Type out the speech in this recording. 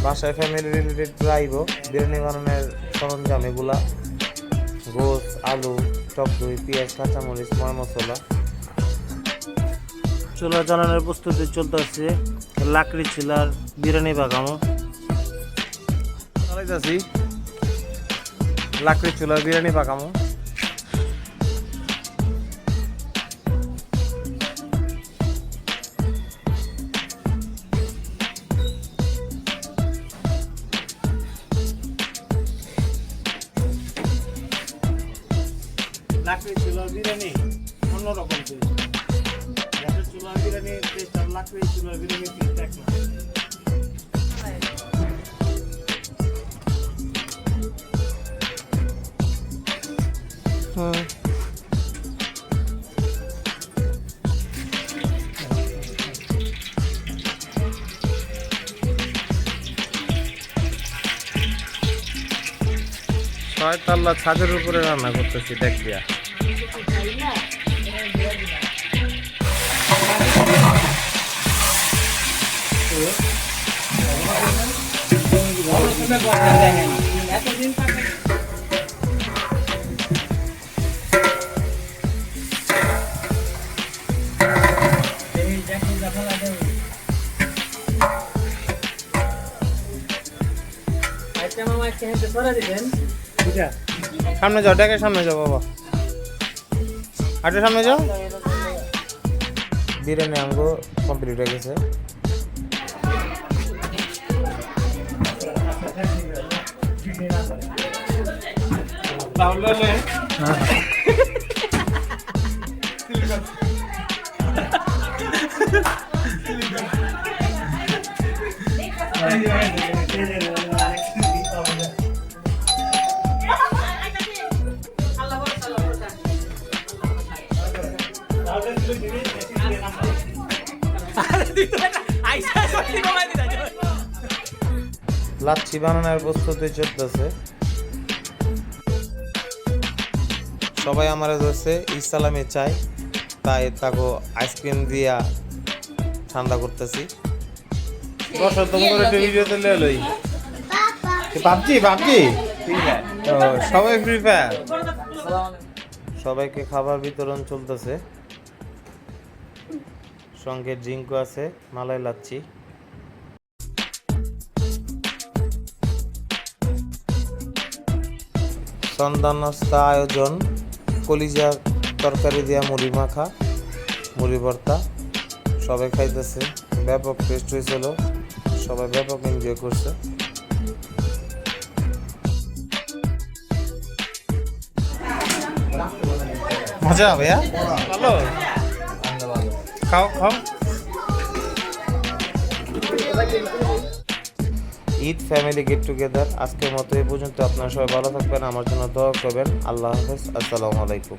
বাসায় family related আইব বিরিয়ানি বানানোর সরঞ্জাম এগুলা গোস আলু টক দই পেঁয়াজ কাঁচামরিচ ময় মশলা। চুলা জ্বালানোর প্রস্তুতি চলতেছে, লাকড়ি চুলার বিরিয়ানি বাগামো চালাইতেছি, লাকড়ি চুলার বিরিয়ানি পাকামো। লাকড়ি চুলার বিরিয়ানি অন্যরকম টেস্ট, গ্যাসের চুলার বিরিয়ানি টেস্ট আর লাকড়ি চুলার বিরিয়ানি টেস্ট এক না। ছয়তলা ছাদের উপরে রান্না করতেছি দেখ দিয়া। সামনে যাও, ডেকে সামনে যাও বাবা, আটে সামনে যাও। বিরিয়ানি আমগো কমপ্লিট হয়ে গেছে। লাচ্ছি বানানোর প্রস্তুতি চলতেছে, সবাই আমারে ধরছে ইসলামে চাই, তাই তাকে আইসক্রিম দিয়া ঠান্ডা করতেছি। পাবজি পাবজি সবাই ফ্রি ফায়ার। সবাইকে খাবার বিতরণ চলতেছে, সঙ্গে ড্রিঙ্কও আছে, মালাই লাচ্ছি। সন্ধ্যা নাস্তা আয়োজন, কলিজা তরকারি দিয়া মুড়ি মাখা, মুড়ি ভর্তা, সবাই খাইতেছে। ব্যাপক টেস্ট হয়েছিল, সবাই ব্যাপক এনজয় করছে। মজা ভাইয়া, ভালো খাও খাও। ঈদ ফ্যামিলি গেট টুগেদার আজকের মতো এই পর্যন্ত। আপনারা সবাই ভালো থাকবেন, আমার জন্য দোয়া করবেন। আল্লাহ হাফেজ, আসসালামু আলাইকুম।